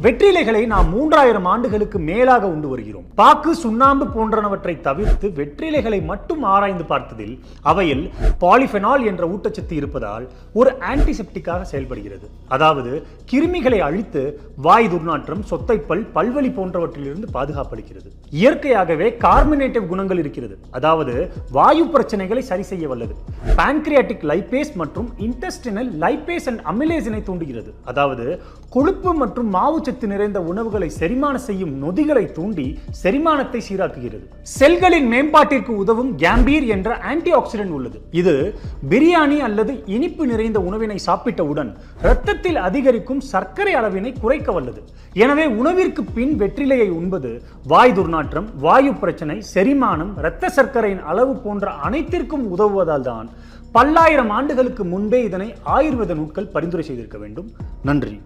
வெற்றிலைகளை நாம் 3000 ஆண்டுகளுக்கு மேலாக உண்டு வருகிறோம். பாக்கு, சுண்ணாம்பு போன்றனவற்றை தவிர்த்து வெற்றிலைகளை மட்டும் ஆராய்ந்து பார்த்ததில் அவையில் பாலிஃபெனால் என்ற ஊட்டச்சத்து இருப்பதால் ஒரு ஆன்டிசெப்டிக்காக செயல்படுகிறது. அதாவது கிருமிகளை அழித்து வாய் துர்நாற்றம், சொத்தைப்பல், பல்வலி போன்றவற்றிலிருந்து பாதுகாப்பளிக்கிறது. இயற்கையாகவே கார்பனேட்டிவ் குணங்கள் இருக்கிறது. அதாவது வாயு பிரச்சனைகளை சரி செய்ய வல்லது. பான்கிரியாட்டிக் லைபேஸ் மற்றும் இன்டெஸ்டினல் லைபேஸ் அண்ட் அமிலேசினை தூண்டுகிறது. அதாவது கொழுப்பு மற்றும் மாவுச்சத்து நிறைந்த உணவுகளை செரிமானம் செய்யும் நொதிகளை தூண்டி செரிமானத்தை சீராக்குகிறது. செல்களின் மேம்பாட்டிற்கு உதவும் கேம்பீர் என்ற ஆன்டி ஆக்சிடென்ட் உள்ளது. இது பிரியாணி அல்லது இனிப்பு நிறைந்த உணவினை சாப்பிட்டவுடன் இரத்தத்தில் அதிகரிக்கும் சர்க்கரை அளவினை குறைக்க வல்லது. எனவே உணவிற்கு பின் வெற்றிலையை உண்பது வாய் துர்நாற்றம், வாயு பிரச்சனை, செரிமானம், இரத்த சர்க்கரையின் அளவு போன்ற அனைத்திற்கும் உதவுவதால் தான் பல்லாயிரம் ஆண்டுகளுக்கு முன்பே இதனை ஆயுர்வேத நூட்கள் பரிந்துரை செய்திருக்க வேண்டும். நன்றி.